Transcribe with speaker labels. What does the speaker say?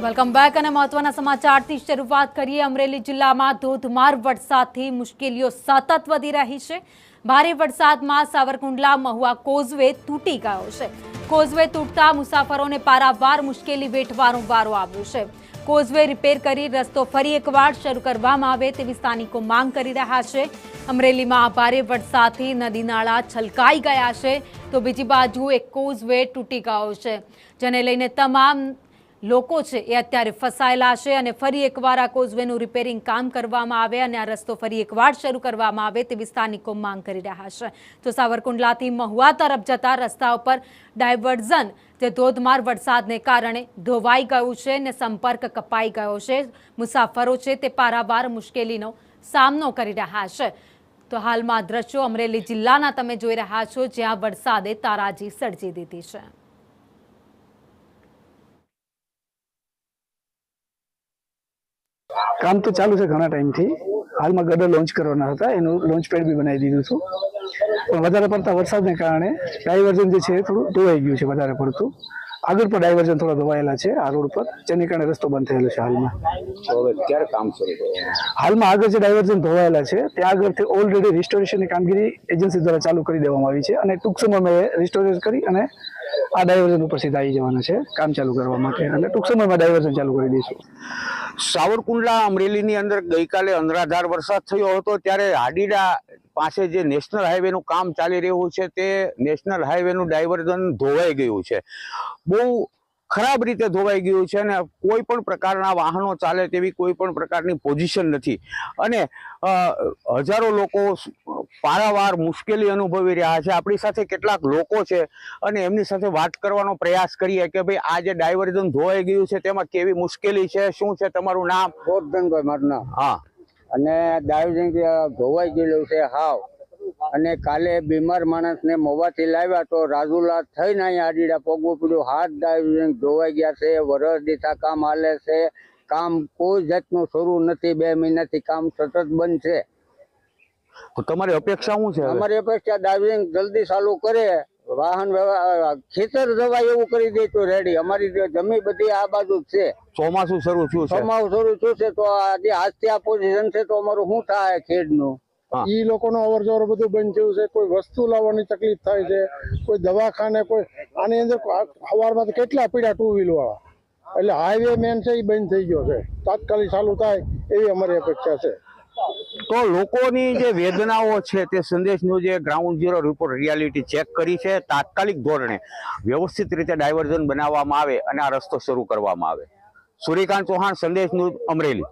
Speaker 1: Welcome back અને મહત્વના સમાચારથી શરૂઆત કરીએ। અમરેલી જિલ્લામાં ધોધમાર વરસાદથી મુશ્કેલીઓ સતત વધી રહી છે। ભારે વરસાદમાં સાવરકુંડલા મહુવા કોઝવે તૂટી ગયો છે। કોઝવે તૂટતા મુસાફરોને પારાવાર મુશ્કેલી વેઠવાનો વારો આવ્યો છે। કોઝવે રિપેર કરી રસ્તો ફરી એકવાર શરૂ કરવામાં આવે તેવી સ્થાનિકો માંગ કરી રહ્યા છે। અમરેલીમાં ભારે વરસાદથી નદી નાળા છલકાઈ ગયા છે તો બીજી બાજુ એક કોઝવે તૂટી ગયો છે, જેને લઈને તમામ લોકો છે એ અત્યારે ફસાયેલા છે અને ફરી એકવાર આ કોઝવેનું રિપેરિંગ કામ કરવામાં આવે અને આ રસ્તો ફરી એકવાર શરૂ કરવામાં આવે તેવી સ્થાનિકો માંગ કરી રહ્યા છે। તો સાવરકુંડલાથી મહુવા તરફ જતા રસ્તા ઉપર ડાયવર્ઝન જે ધોધમાર વરસાદને કારણે ધોવાઈ ગયું છે અને સંપર્ક કપાઈ ગયો છે। મુસાફરો છે તે પારાવાર મુશ્કેલીનો સામનો કરી રહ્યા છે। તો હાલમાં દ્રશ્યો અમરેલી જિલ્લાના તમે જોઈ રહ્યા છો, જ્યાં વરસાદે તારાજી સર્જી દીધી છે।
Speaker 2: काम तो चालू है घना टाइम थी। हाल में गडर लॉन्च करवाना था, एनु लॉन्च पेड भी बनावी दीधुं छुं, पण वधारे पड़ता वरसादने कारणे डायवर्जन जे छे थोडुं धोवाई गयुं छे। वधारे पड़तुं आगळ पर डायवर्जन थोड़ा धोवायेला छे आ रोड पर, जेने कारणे रस्तो बंध थयेलो छे। हाल में
Speaker 3: क्यारे काम शरू थयुं?
Speaker 2: हाल में आगळ जे डायवर्जन धोवायेला छे त्यां आगळथी ऑलरेडी रिस्टोरेशननी कामगीरी एजन्सी द्वारा चालू करी देवामां आवी छे अने टूंक समयमां रिस्टोरेशन करी अने आ डायवर्जन उपर सीधा आई जवाना छे काम चालू करवा माटे, એટલે ટૂંક સમયમાં ડાયવર્ઝન ચાલુ કરી દઈશું।
Speaker 3: સાવરકુંડલા અમરેલીની અંદર ગઈકાલે અનરાધાર વરસાદ થયો હતો ત્યારે હાડીડા પાસે જે નેશનલ હાઈવેનું કામ ચાલી રહ્યું છે તે નેશનલ હાઈવેનું ડાયવર્ઝન ધોવાઈ ગયું છે, બહુ ખરાબ રીતે ધોવાઈ ગયું છે અને કોઈ પણ પ્રકારના વાહનો ચાલે તેવી કોઈ પણ પ્રકારની પોઝિશન નથી અને હજારો લોકો પારાવાર મુશ્કેલી અનુભવી રહ્યા છે। આપણી સાથે કેટલાક લોકો છે અને એમની સાથે વાત કરવાનો પ્રયાસ કરીએ કે ભાઈ આ જે ડાયવર્ઝન ધોવાઈ ગયું છે તેમાં કેવી મુશ્કેલી છે, શું છે તમારું નામ?
Speaker 4: ગોરધનભાઈ મારું નામ।
Speaker 3: હા,
Speaker 4: અને ડાયવર્ઝન ધોવાઈ ગયેલું છે હાવ, અને કાલે બીમાર માણસને મોવાથી લાવ્યા તો રાજુલા થઈને અહીંયા આડીડા પોગવું પડ્યું। હાથ ડાયવર્ઝન ધોવાઈ ગયા છે, વરસ દીઠા કામ હાલે છે, કામ કોઈ જાતનું શરૂ નથી, 2 મહિનાથી કામ સતત બંધ છે।
Speaker 3: તો તમારી અપેક્ષા શું છે?
Speaker 4: અમારી અપેક્ષા ડાયવર્ઝન જલ્દી ચાલુ કરે, વાહન ખેતર જવાય એવું કરી દે તો રેડી। અમારી જમીન બધી આ બાજુ જ છે।
Speaker 3: ચોમાસું શરૂ થયું છે,
Speaker 4: ચોમાસું શરૂ થયું છે તો આજે આજથી આ પોઝિશન છે તો અમારું શું થાય ખેડનું?
Speaker 5: ઈ લોકોનો અવર જવર બધું બંધ થયું છે, કોઈ વસ્તુ લાવવાની તકલીફ થાય છે, કોઈ દવાખાને, કોઈ આની અંદર સવારમાં તો કેટલા પીડા 2 વ્હીલ વાળા, એટલે હાઈવે મેન છે એ બંધ થઈ ગયો છે, તાત્કાલિક ચાલુ થાય એવી અમારી અપેક્ષા છે।
Speaker 3: તો લોકોની જે વેદનાઓ છે તે સંદેશનું જે ground zero report reality check કરી છે, તાત્કાલિક ધોરણે વ્યવસ્થિત રીતે ડાયવર્ઝન બનાવવામાં આવે અને આ રસ્તો શરૂ કરવામાં આવે। સૂર્યકાંત ચૌહાણ, સંદેશ ન્યૂઝ, અમરેલી।